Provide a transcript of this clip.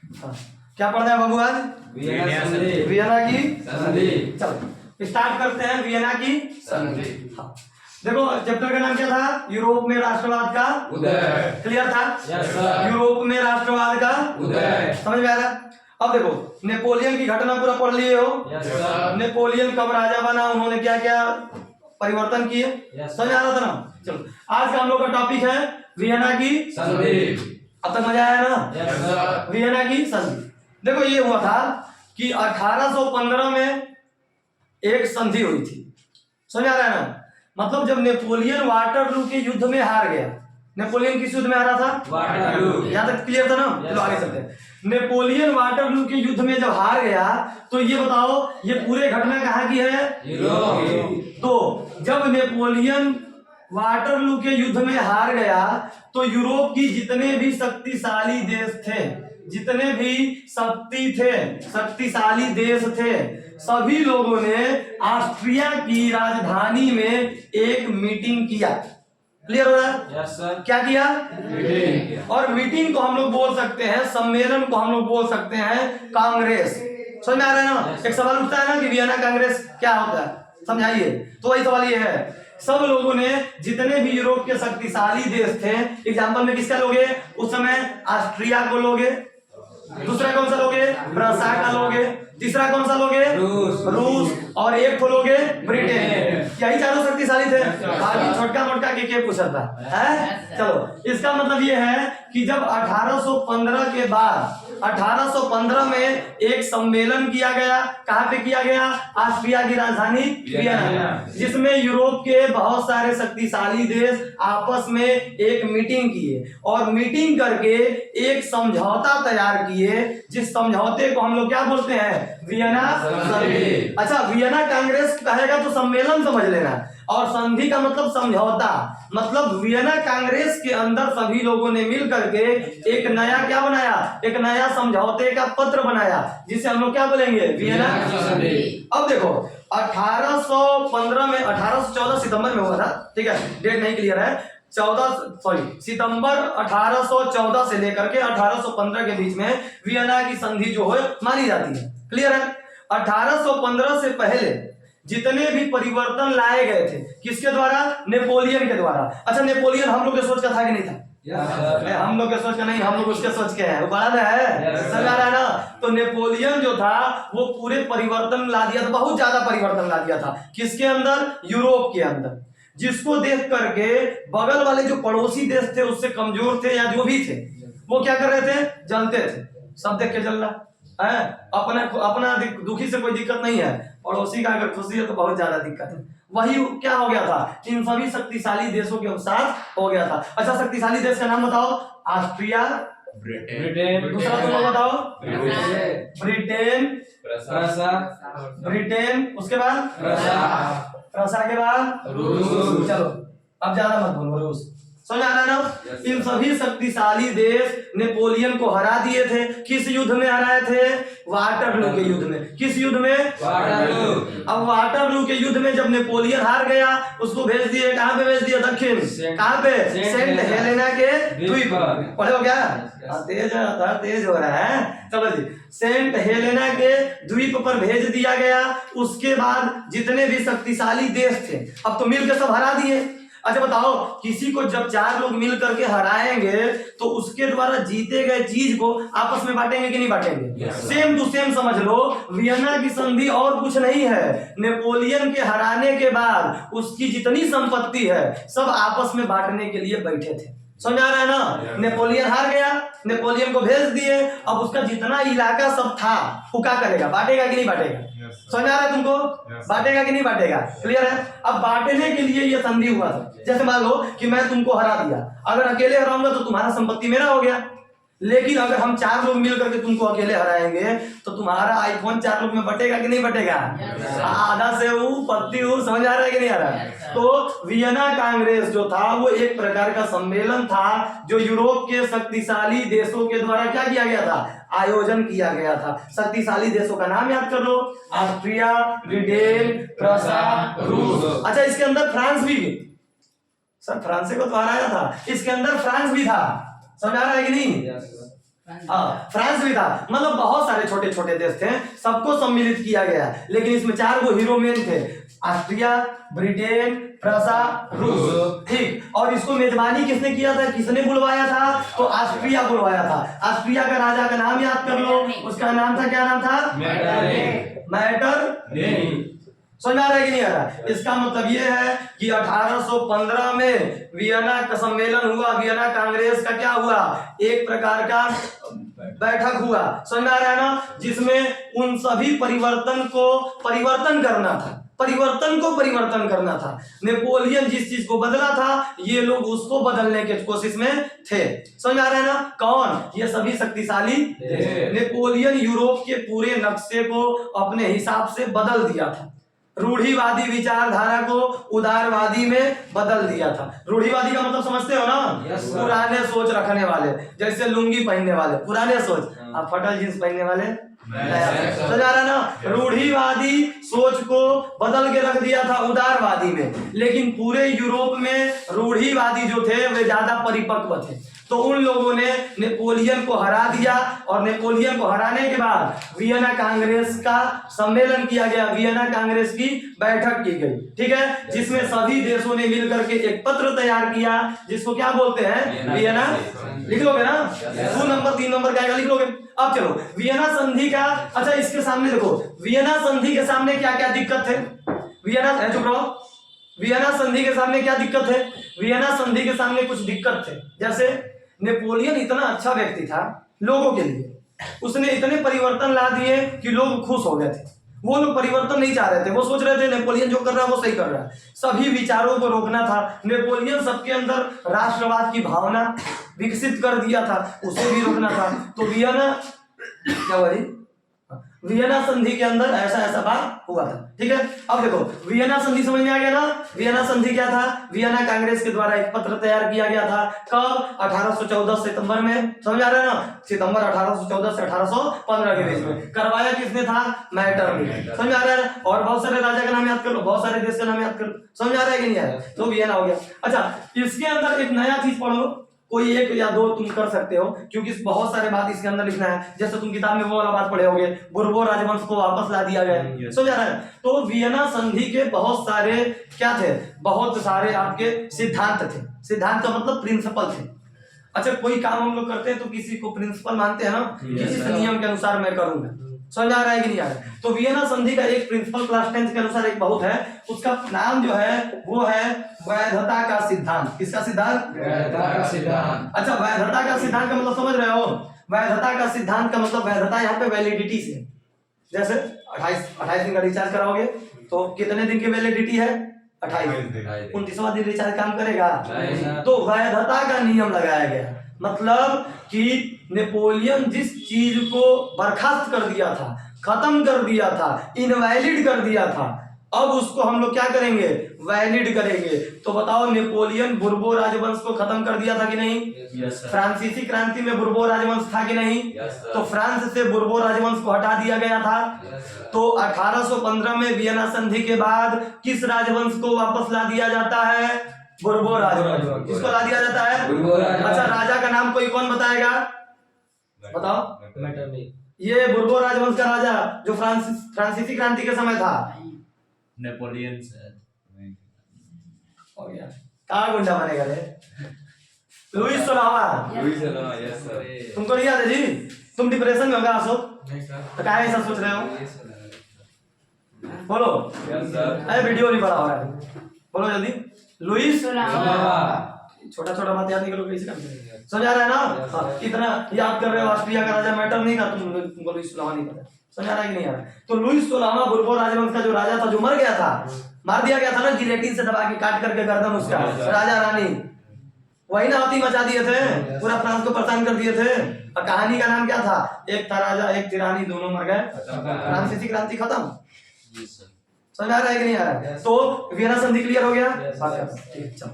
हाँ। क्या पढ़ना है बाबू आज? वियना की संधि। चलो स्टार्ट करते हैं वियना की संधि। हाँ। देखो चैप्टर का नाम क्या था? यूरोप में राष्ट्रवाद का उदय। क्लियर था? Yes sir. यूरोप में राष्ट्रवाद का उदय, समझ में आ रहा? अब देखो नेपोलियन की घटना पूरा पढ़ लिए हो? Yes sir. नेपोलियन कब राजा बना, उन्होंने क्या क्या परिवर्तन किए, समझ आ रहा था ना? चलो आज का हम लोग का टॉपिक है वियना की संधि। अब तक मजा आया ना? Yes sir. वियना की संधि। देखो ये हुआ था कि 1815 में एक संधि हुई थी, समझ आ रहा है ना? मतलब जब नेपोलियन वाटरलू के युद्ध में हार गया। नेपोलियन किस युद्ध में हारा था? वाटरलू। यहाँ तक क्लियर था ना? चलो आगे चलते हैं। नेपोलियन वाटरलू के युद्ध में जब हार गया तो ये बताओ ये पूरे घटना कहाँ की है? यूरोप की। तो जब नेपोलियन वाटरलू के युद्ध में हार गया तो यूरोप की जितने भी शक्तिशाली देश थे, जितने भी शक्तिशाली देश थे, सभी लोगों ने ऑस्ट्रिया की राजधानी में एक मीटिंग किया। क्लियर हो रहा है? Yes sir. क्या किया? मीटिंग। और मीटिंग को हम लोग बोल सकते हैं, सम्मेलन को हम लोग बोल सकते हैं कांग्रेस। समझ में आ रहा है ना? एक सवाल उठता है ना कि वियना कांग्रेस क्या होता है, समझाइए। तो वही सवाल ये है, सब लोगों ने, जितने भी यूरोप के शक्तिशाली देश थे, एग्जाम्पल में किसका लोगे? उस समय ऑस्ट्रिया को लोगे, दूसरा कौन सा लोगे? प्रसा का लोगे, तीसरा कौन सा लोगे? रूस, और एक को लोगे ब्रिटेन। यही चारों शक्तिशाली थे। बाकी छोटका मोटका के पूछता है। चलो इसका मतलब ये है कि जब 1815 के बाद 1815 में एक सम्मेलन किया गया। कहाँ पे किया गया? ऑस्ट्रिया की राजधानी वियना, जिसमें यूरोप के बहुत सारे शक्तिशाली देश आपस में एक मीटिंग किए और मीटिंग करके एक समझौता तैयार किए, जिस समझौते को हम लोग क्या बोलते हैं? वियना संधि। अच्छा, वियना कांग्रेस कहेगा तो सम्मेलन समझ लेना, और संधि का मतलब समझौता। मतलब वियना कांग्रेस के अंदर सभी लोगों ने मिल करके एक नया क्या बनाया? एक नया समझौते का पत्र बनाया, जिसे हम लोग क्या बोलेंगे? वियना संधि। अब देखो 1815 में 1814 सितंबर में हुआ था, ठीक है, डेट नहीं क्लियर है। सितंबर 1814 से लेकर के 1815 के बीच में वियना की संधि जो है मानी जाती है। क्लियर है? 1815 से पहले जितने भी परिवर्तन लाए गए थे, किसके द्वारा? नेपोलियन के द्वारा। अच्छा, नेपोलियन हम लोग के सोच का था कि नहीं था? हम लोग के सोच का नहीं, हम लोग उसके सोच के हैं। वो बड़ा है, समझ रहा है ना? तो नेपोलियन जो था वो पूरे परिवर्तन ला दिया था, बहुत ज्यादा परिवर्तन ला दिया था। किसके अंदर? यूरोप के अंदर। जिसको देख करके बगल वाले जो पड़ोसी देश थे उससे कमजोर थे या जो भी थे, वो क्या कर रहे थे? जलते थे। सब देख के जल रहा है। अपना दुखी से कोई दिक्कत नहीं है, पड़ोसी का अगर खुशी है तो बहुत ज्यादा दिक्कत है। वही क्या हो गया था? इन सभी शक्तिशाली देशों के साथ हो गया था। अच्छा, शक्तिशाली देश का नाम बताओ? ऑस्ट्रिया, ब्रिटेन, दूसरा तुम लोग बताओ? ब्रिटेन, ब्रिटेन, उसके बाद प्रसा के बाद रूस। चलो अब ज्यादा मत बोलो, रूस। समझ आ रहा है ना? इन सभी शक्तिशाली देश नेपोलियन को हरा दिए थे। किस युद्ध में हराए थे? वाटरलू के युद्ध में। किस युद्ध में? वाटरलू। अब वाटरलू के युद्ध में जब नेपोलियन हार गया, उसको भेज दिए कहाँ पे? भेज दिया दक्षिण। कहाँ पे? सेंट हेलेना के द्वीप। पढ़े हो क्या? तेज हो रहा है। चलो जी, सेंट हेलेना के द्वीप पर भेज दिया गया। उसके बाद जितने भी शक्तिशाली देश थे अब तो मिलकर सब हरा दिए। अच्छा बताओ, किसी को जब चार लोग मिल करके हराएंगे तो उसके द्वारा जीते गए चीज को आपस में बांटेंगे कि नहीं बांटेंगे? सेम टू सेम समझ लो, वियना की संधि और कुछ नहीं है। नेपोलियन के हराने के बाद उसकी जितनी संपत्ति है सब आपस में बांटने के लिए बैठे थे। समझ आ रहा है ना? नेपोलियन हार गया, नेपोलियन को भेज दिए, अब उसका जितना इलाका सब था वो क्या करेगा? बांटेगा कि नहीं बांटेगा? समझ आ रहा है तुमको? बांटेगा कि नहीं बांटेगा? क्लियर है? अब बांटने के लिए ये संधि हुआ था। जैसे मान लो कि मैं तुमको हरा दिया, अगर अकेले हराऊंगा तो तुम्हारा संपत्ति मेरा हो गया, लेकिन अगर हम चार लोग मिल करके तुमको अकेले हराएंगे तो तुम्हारा आईफोन चार लोग में बटेगा कि नहीं बटेगा? आधा से पत्ती समझ आ रहा है कि नहीं आ रहा है? तो वियना कांग्रेस जो था वो एक प्रकार का सम्मेलन था जो यूरोप के शक्तिशाली देशों के द्वारा क्या किया गया था? आयोजन किया गया था। शक्तिशाली देशों का नाम याद कर लो, ऑस्ट्रिया, ब्रिटेन, प्रसा, रूस। अच्छा, इसके अंदर फ्रांस भी, सर फ्रांस को तो हराया था, इसके अंदर फ्रांस भी था। समझ आ रहा है कि नहीं? फ्रांस भी था। मतलब बहुत सारे छोटे छोटे देश थे, सबको सम्मिलित किया गया। लेकिन इसमें 4 गो हीरो मेन थे, ऑस्ट्रिया, ब्रिटेन, प्रसा, रूस। ठीक, और इसको मेजबानी किसने किया था, किसने बुलवाया था? तो ऑस्ट्रिया बुलवाया था। ऑस्ट्रिया का राजा का नाम याद कर लो, उसका नाम था, क्या नाम था? मैटरनिख। समझ आ रहा है कि नहीं आ रहा? इसका मतलब ये है कि 1815 में वियना का सम्मेलन हुआ, वियना कांग्रेस का क्या हुआ, एक प्रकार का बैठक हुआ। समझ आ रहा है ना? जिसमें उन सभी परिवर्तन को परिवर्तन करना था, परिवर्तन करना था। नेपोलियन जिस चीज को बदला था, ये लोग उसको बदलने के कोशिश में थे। समझ आ रहा है ना? कौन? ये सभी शक्तिशाली नेपोलियन यूरोप के पूरे नक्शे को अपने हिसाब से बदल दिया था। रूढ़िवादी विचारधारा को उदारवादी में बदल दिया था। रूढ़िवादी का मतलब समझते हो ना? पुराने सोच रखने वाले, जैसे लुंगी पहनने वाले पुराने सोच, अब फटल जींस पहनने वाले समझ आ रहा ना? रूढ़िवादी सोच को बदल के रख दिया था उदारवादी में। लेकिन पूरे यूरोप में रूढ़िवादी जो थे वे ज्यादा परिपक्व थे, तो उन लोगों ने नेपोलियन को हरा दिया। और नेपोलियन को हराने के बाद वियना कांग्रेस का सम्मेलन किया गया, वियना कांग्रेस की बैठक की गई। ठीक है, जिसमें सभी देशों ने मिलकर के एक पत्र तैयार किया, जिसको क्या बोलते हैं? वियना। लिख लोगे ना? 2 नंबर 3 नंबर का लिख लोगे। अब चलो वियना संधि का, अच्छा इसके सामने देखो, वियना संधि के सामने क्या क्या दिक्कत थे? वियना, चुप रहो, वियना संधि के सामने क्या दिक्कत है? वियना संधि के सामने कुछ दिक्कत थे। जैसे नेपोलियन इतना अच्छा व्यक्ति था लोगों के लिए, उसने इतने परिवर्तन ला दिए कि लोग खुश हो गए थे। वो लोग परिवर्तन नहीं चाह रहे थे, वो सोच रहे थे नेपोलियन जो कर रहा है वो सही कर रहा है। सभी विचारों को रोकना था। नेपोलियन सबके अंदर राष्ट्रवाद की भावना विकसित कर दिया था, उसे भी रोकना था। तो वियना क्या हुआ जी? वियना संधि के अंदर ऐसा ऐसा बात हुआ था। ठीक है, अब देखो वियना संधि समझ में आ गया ना? वियना संधि क्या था? वियना कांग्रेस के द्वारा एक पत्र तैयार किया गया था। कब? 1814 सितंबर में। समझ आ रहा है ना? सितंबर 1814 से 1815 के बीच में। करवाया किसने था? मैटरनिख। समझ आ रहा है? और बहुत सारे राजा का नाम याद कर लो, बहुत सारे देश का नाम याद कर लो। समझ आ रहा है कि नहीं आ रहा? तो वियना हो गया। अच्छा, इसके अंदर एक नया चीज पढ़ लो, कोई 1 या 2 तुम कर सकते हो, क्योंकि बहुत सारे बात इसके अंदर लिखना है। जैसे तुम किताब में वो वाला बात पढ़े होगे, बुर्बो राजवंश को वापस ला दिया गया। समझ आ रहा है? तो वियना संधि के बहुत सारे क्या थे? बहुत सारे आपके सिद्धांत थे। सिद्धांत का मतलब प्रिंसिपल थे। अच्छा, कोई काम हम लोग करते हैं तो किसी को प्रिंसिपल मानते हैं ना, कि इस नियम के अनुसार मैं करूंगा। समझ आ रहा है कि नहीं आ रहा है? तो वियना संधि का एक प्रिंसिपल क्लास 10 के अनुसार एक बहुत है, उसका नाम जो है वो है वैधता का सिद्धांत। किसका सिद्धांत? वैधता का सिद्धांत। अच्छा, वैधता का सिद्धांत का मतलब समझ रहे हो? वैधता का सिद्धांत का मतलब वैधता यहाँ पे वैलिडिटी से, जैसे 28 दिन का रिचार्ज कराओगे तो कितने दिन की वैलिडिटी है? 28। 29वां दिन रिचार्ज काम करेगा? तो वैधता का नियम लगाया गया। मतलब कि नेपोलियन जिस चीज को बर्खास्त कर दिया था, खत्म कर दिया था, इनवैलिड कर दिया था, अब उसको हम लोग क्या करेंगे? वैलिड करेंगे। तो बताओ, नेपोलियन बुर्बो राजवंश को खत्म कर दिया था कि नहीं? फ्रांसीसी क्रांति में बुर्बो राजवंश था कि नहीं? तो फ्रांस से बुर्बो राजवंश को हटा दिया गया था। तो 1815 में वियना संधि के बाद किस राजवंश को वापस ला दिया जाता है? बुर्बो राजवंश। किसको ला दिया जाता है? अच्छा, राजा का नाम कोई कौन बताएगा? बताओ। ये बुर्बो राजवंश का राजा जो फ्रांसीसी क्रांति के समय था, नेपोलियन हो गया। कहाँ गुंडा बनेगा रे? लुईस सोलावा। Yes sir. तुमको नहीं याद है जी? तुम डिप्रेशन में होगा अशोक, तो काहे ऐसा सोच रहे हो? बोलो। Yes sir. अरे वीडियो नहीं बड़ा हो रहा है, बोलो जल्दी। लुईस सोलावा। छोटा छोटा बात याद नहीं करोगे इसका? समझ आ रहा है ना? हाँ, इतना याद कर रहे हो। ऑस्ट्रिया का राजा मैटरनिख का, तुमको लुईस सोलावा नहीं पता। समझ आ रहा है कि नहीं आ रहा? तो लुईस सोलावा बुर्बो राजवंश का जो राजा था, जो मर गया था, मार दिया गया था ना गिलेटिन से दबा के, काट करके गर्दन उसका, राजा रानी, वही ना आती मचा दिए थे, पूरा फ्रांस को परेशान कर दिए थे। और कहानी का नाम क्या था? एक था राजा, एक थी रानी, दोनों मर गए, फ्रांसीसी क्रांति खत्म। समझ आ रहा है कि नहीं आ रहा है? तो वियना संधि क्लियर हो गया? ठीक, चलो।